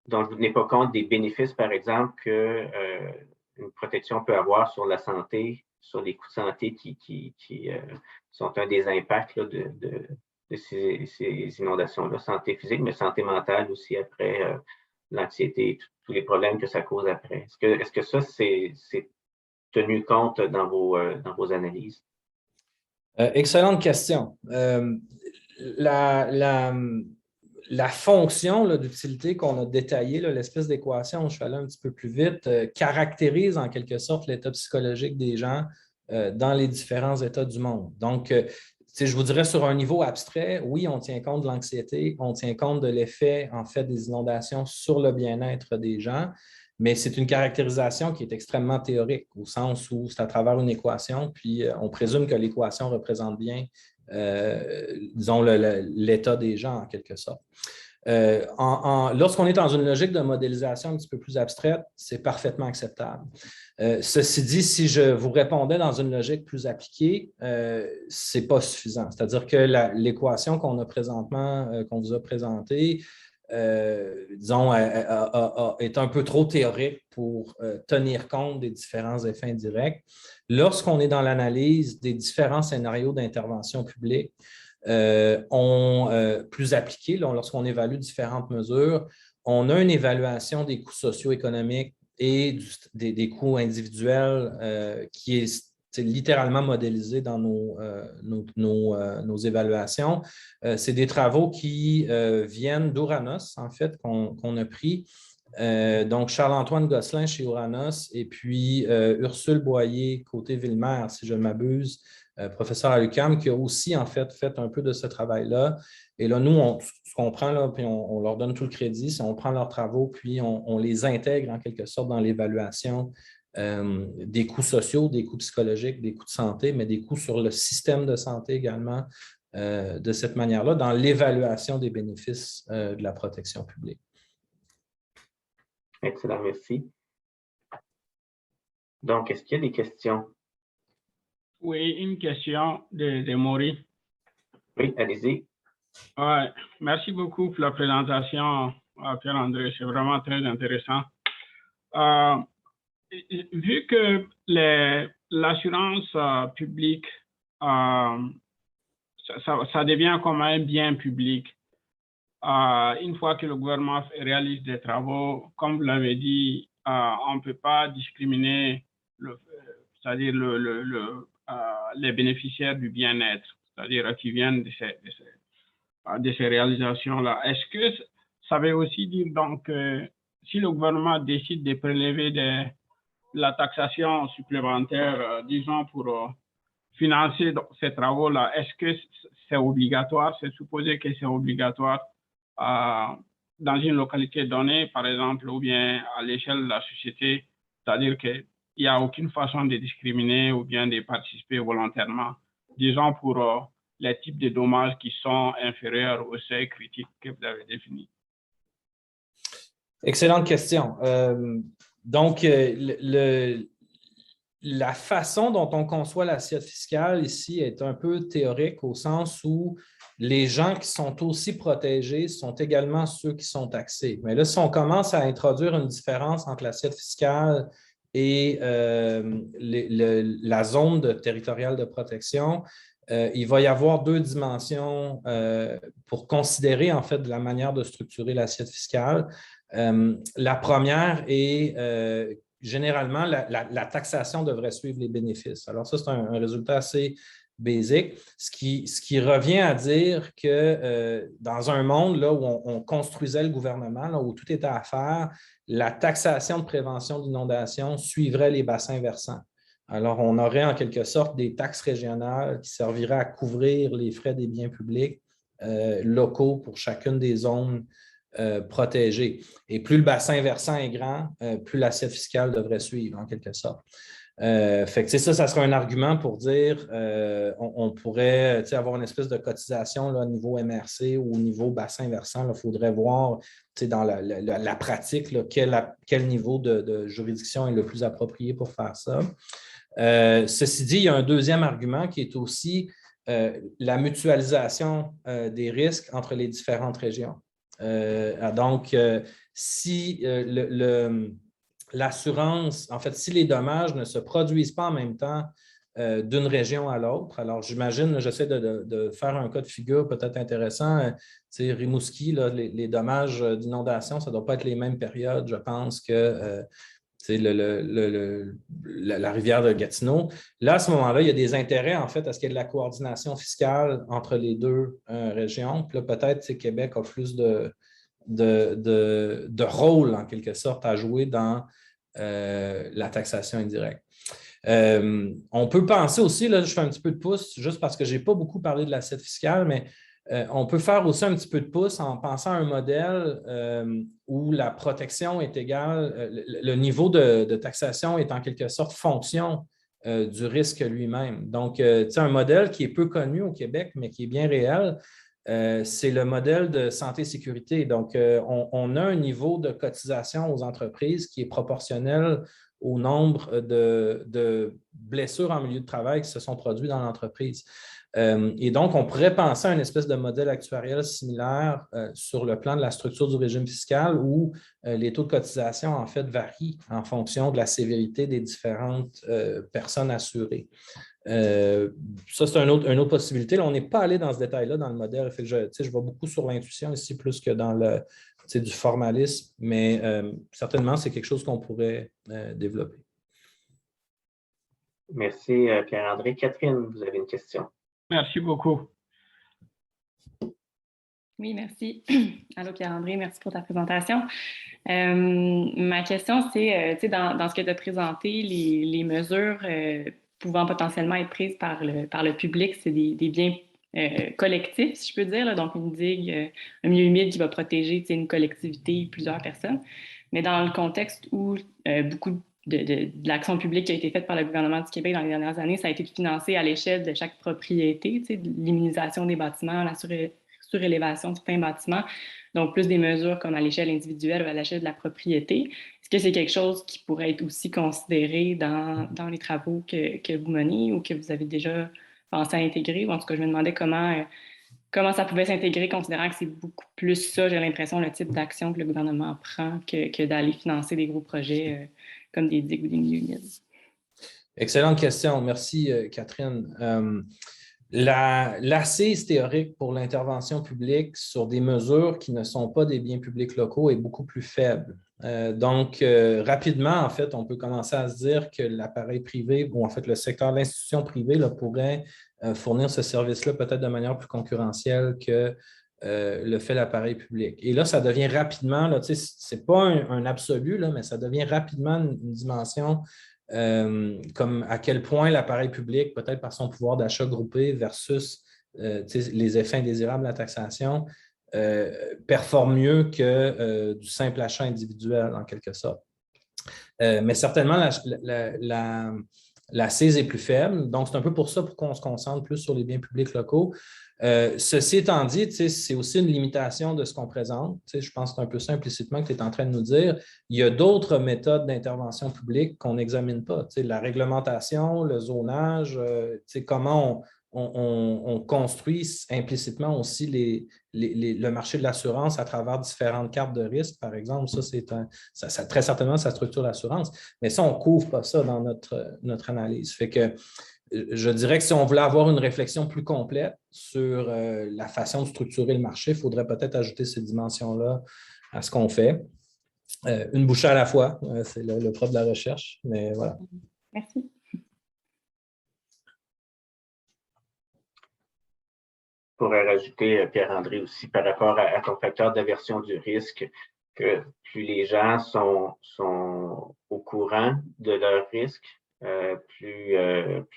donc vous ne tenez pas compte des bénéfices, par exemple, qu'une protection peut avoir sur la santé, sur les coûts de santé qui sont un des impacts là, de ces inondations-là, santé physique, mais santé mentale aussi après, l'anxiété, tous les problèmes que ça cause après. Est-ce que ça, c'est tenu compte dans vos analyses? Excellente question. La fonction d'utilité qu'on a détaillée, l'espèce d'équation, je suis allé un petit peu plus vite, caractérise en quelque sorte l'état psychologique des gens dans les différents états du monde. Donc, je vous dirais sur un niveau abstrait, oui, on tient compte de l'anxiété, on tient compte de l'effet en fait des inondations sur le bien-être des gens, mais c'est une caractérisation qui est extrêmement théorique au sens où c'est à travers une équation, puis on présume que l'équation représente bien, disons, l'état des gens en quelque sorte. Lorsqu'on est dans une logique de modélisation un petit peu plus abstraite, c'est parfaitement acceptable. Ceci dit, si je vous répondais dans une logique plus appliquée, ce n'est pas suffisant. C'est-à-dire que l'équation qu'on a présentement, qu'on vous a présentée, disons, est un peu trop théorique pour tenir compte des différents effets indirects. Lorsqu'on est dans l'analyse des différents scénarios d'intervention publique, plus appliqués, lorsqu'on évalue différentes mesures, on a une évaluation des coûts socio-économiques et des coûts individuels qui est littéralement modélisé dans nos évaluations. C'est des travaux qui viennent d'Ouranos, en fait, qu'on a pris. Donc, Charles-Antoine Gosselin chez Ouranos et puis Ursule Boyer, côté Ville-Mère, si je ne m'abuse, professeur à l'UQAM, qui a aussi, en fait un peu de ce travail-là. Et là, nous, ce qu'on prend, là, puis on leur donne tout le crédit, c'est on prend leurs travaux, puis on les intègre en quelque sorte dans l'évaluation des coûts sociaux, des coûts psychologiques, des coûts de santé, mais des coûts sur le système de santé également, de cette manière-là, dans l'évaluation des bénéfices de la protection publique. Excellent, merci. Donc, est-ce qu'il y a des questions? Oui, une question de Maury. Oui, allez-y. Ouais, merci beaucoup pour la présentation, Pierre-André. C'est vraiment très intéressant. Vu que l'assurance publique, ça devient comme un bien public, une fois que le gouvernement réalise des travaux, comme vous l'avez dit, on ne peut pas discriminer, c'est-à-dire les bénéficiaires du bien-être, c'est-à-dire qui viennent de ces réalisations-là. Est-ce que ça veut aussi dire donc que si le gouvernement décide de prélever la taxation supplémentaire, disons, pour financer ces travaux-là, est-ce que c'est obligatoire? C'est supposé que c'est obligatoire dans une localité donnée, par exemple, ou bien à l'échelle de la société, c'est-à-dire qu'il n'y a aucune façon de discriminer ou bien de participer volontairement, disons, pour les types de dommages qui sont inférieurs au seuil critique que vous avez défini. Excellente question. Donc, la façon dont on conçoit l'assiette fiscale ici est un peu théorique au sens où les gens qui sont aussi protégés sont également ceux qui sont taxés. Mais là, si on commence à introduire une différence entre l'assiette fiscale et la zone territoriale de protection, il va y avoir deux dimensions pour considérer en fait de la manière de structurer l'assiette fiscale. La première est généralement la taxation devrait suivre les bénéfices. Alors ça, c'est un résultat assez basique, ce qui revient à dire que dans un monde là, où on construisait le gouvernement, là, où tout était à faire, la taxation de prévention d'inondation suivrait les bassins versants. Alors, on aurait en quelque sorte des taxes régionales qui serviraient à couvrir les frais des biens publics locaux pour chacune des zones protégées. Et plus le bassin versant est grand, plus l'assiette fiscale devrait suivre en quelque sorte. Fait que ça serait un argument pour dire on pourrait avoir une espèce de cotisation là, au niveau MRC ou au niveau bassin versant. Il faudrait voir dans la pratique là, quel niveau de juridiction est le plus approprié pour faire ça. Ceci dit, il y a un deuxième argument qui est aussi la mutualisation des risques entre les différentes régions. Donc, si l'assurance, en fait, si les dommages ne se produisent pas en même temps d'une région à l'autre, alors j'imagine, j'essaie de faire un cas de figure peut-être intéressant, Rimouski, là, les dommages d'inondation, ça ne doit pas être les mêmes périodes, je pense, que la rivière de Gatineau. Là, à ce moment-là, il y a des intérêts, en fait, à ce qu'il y ait de la coordination fiscale entre les deux régions. Puis là, peut-être que Québec a plus de rôle, en quelque sorte, à jouer dans la taxation indirecte. On peut penser aussi, là, je fais un petit peu de pouce, juste parce que je n'ai pas beaucoup parlé de l'assiette fiscale, mais on peut faire aussi un petit peu de pouce en pensant à un modèle où la protection est égale, le niveau de taxation est en quelque sorte fonction du risque lui-même. Donc, un modèle qui est peu connu au Québec, mais qui est bien réel, c'est le modèle de santé-sécurité. Donc, on a un niveau de cotisation aux entreprises qui est proportionnel au nombre de blessures en milieu de travail qui se sont produites dans l'entreprise. Et donc, on pourrait penser à une espèce de modèle actuariel similaire sur le plan de la structure du régime fiscal où les taux de cotisation, en fait, varient en fonction de la sévérité des différentes personnes assurées. Ça, c'est une autre possibilité. Là, on n'est pas allé dans ce détail-là dans le modèle. Fait que je vais beaucoup sur l'intuition ici plus que dans du formalisme, mais certainement, c'est quelque chose qu'on pourrait développer. Merci, Pierre-André. Catherine, vous avez une question. Merci beaucoup. Oui, merci. Allô, Pierre-André, merci pour ta présentation. Ma question, c'est, dans ce que tu as présenté, les mesures pouvant potentiellement être prises par le public, c'est des biens collectifs, si je peux dire, là, donc une digue, un milieu humide qui va protéger une collectivité, plusieurs personnes. Mais dans le contexte où beaucoup de l'action publique qui a été faite par le gouvernement du Québec dans les dernières années, ça a été financé à l'échelle de chaque propriété, l'immunisation des bâtiments, la surélévation de certains bâtiments, donc plus des mesures comme à l'échelle individuelle ou à l'échelle de la propriété. Est-ce que c'est quelque chose qui pourrait être aussi considéré dans les travaux que vous menez ou que vous avez déjà pensé à intégrer? Ou en tout cas, je me demandais comment ça pouvait s'intégrer, considérant que c'est beaucoup plus ça, j'ai l'impression, le type d'action que le gouvernement prend que d'aller financer des gros projets comme des digues ou des milieux humides. Excellente question. Merci, Catherine. L'assise théorique pour l'intervention publique sur des mesures qui ne sont pas des biens publics locaux est beaucoup plus faible. Donc, rapidement, en fait, on peut commencer à se dire que l'appareil privé, ou en fait le secteur de l'institution privée là, pourrait fournir ce service-là peut-être de manière plus concurrentielle que le fait l'appareil public. Et là, ça devient rapidement, ce n'est pas un absolu, là, mais ça devient rapidement une dimension comme à quel point l'appareil public, peut-être par son pouvoir d'achat groupé versus les effets indésirables de la taxation, performe mieux que du simple achat individuel, en quelque sorte. Mais certainement, la CIS est plus faible. Donc, c'est un peu pour ça qu'on se concentre plus sur les biens publics locaux. Ceci étant dit, c'est aussi une limitation de ce qu'on présente. Je pense que c'est un peu ça implicitement que tu es en train de nous dire. Il y a d'autres méthodes d'intervention publique qu'on n'examine pas. La réglementation, le zonage, comment on construit implicitement aussi le marché de l'assurance à travers différentes cartes de risque, par exemple. Ça très certainement, ça structure l'assurance. Mais ça, on ne couvre pas ça dans notre analyse. Fait que je dirais que si on voulait avoir une réflexion plus complète sur la façon de structurer le marché, il faudrait peut-être ajouter ces dimensions-là à ce qu'on fait. Une bouchée à la fois, c'est le propre de la recherche, mais voilà. Merci. Je pourrais rajouter, Pierre-André, aussi par rapport à ton facteur d'aversion du risque, que plus les gens sont au courant de leurs risques, plus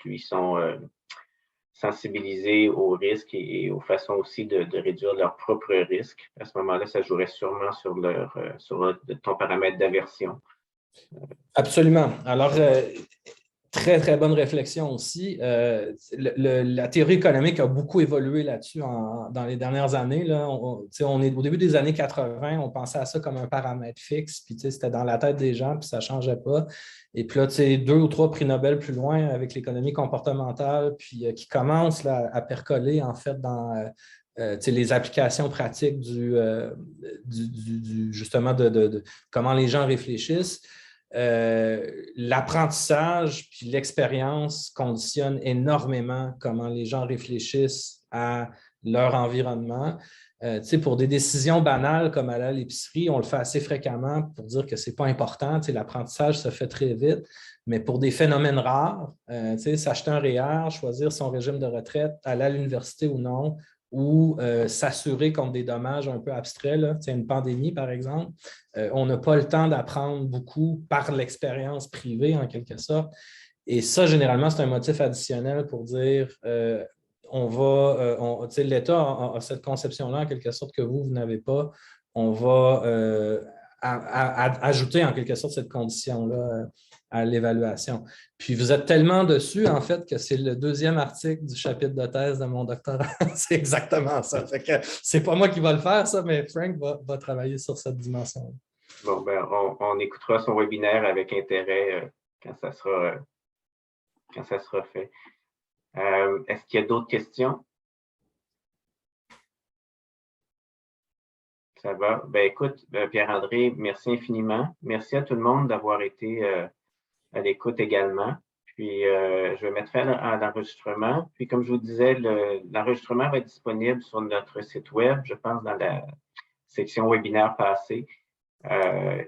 ils sont sensibilisés aux risques et aux façons aussi de réduire leurs propres risques. À ce moment-là, ça jouerait sûrement sur ton paramètre d'aversion. Absolument. Alors, très, très bonne réflexion aussi. La théorie économique a beaucoup évolué là-dessus dans les dernières années. Là. On est au début des années 80, on pensait à ça comme un paramètre fixe, puis c'était dans la tête des gens, puis ça ne changeait pas. Et puis là, 2 ou 3 prix Nobel plus loin avec l'économie comportementale, puis qui commence là, à percoler en fait dans les applications pratiques justement de comment les gens réfléchissent. L'apprentissage puis l'expérience conditionnent énormément comment les gens réfléchissent à leur environnement. Pour des décisions banales comme aller à l'épicerie, on le fait assez fréquemment pour dire que ce n'est pas important. L'apprentissage se fait très vite. Mais pour des phénomènes rares, s'acheter un REER, choisir son régime de retraite, aller à l'université ou non, ou s'assurer contre des dommages un peu abstraits, là, une pandémie par exemple, on n'a pas le temps d'apprendre beaucoup par l'expérience privée en quelque sorte. Et ça, généralement, c'est un motif additionnel pour dire l'État a cette conception-là en quelque sorte que vous n'avez pas. On va ajouter en quelque sorte cette condition-là à l'évaluation. Puis vous êtes tellement dessus, en fait, que c'est le 2e article du chapitre de thèse de mon doctorat. C'est exactement ça. Fait que c'est pas moi qui va le faire, ça, mais Frank va travailler sur cette dimension. Bon, ben, on écoutera son webinaire avec intérêt quand ça sera fait. Est-ce qu'il y a d'autres questions? Ça va? Ben, écoute, Pierre-André, merci infiniment. Merci à tout le monde d'avoir été à l'écoute également. Puis, je vais mettre fin à l'enregistrement. Puis, comme je vous disais, l'enregistrement va être disponible sur notre site web, je pense, dans la section webinaire passée.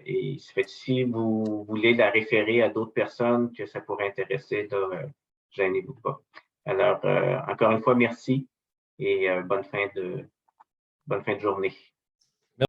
Et si vous voulez la référer à d'autres personnes que ça pourrait intéresser, gênez-vous pas. Alors, encore une fois, merci et bonne fin de journée.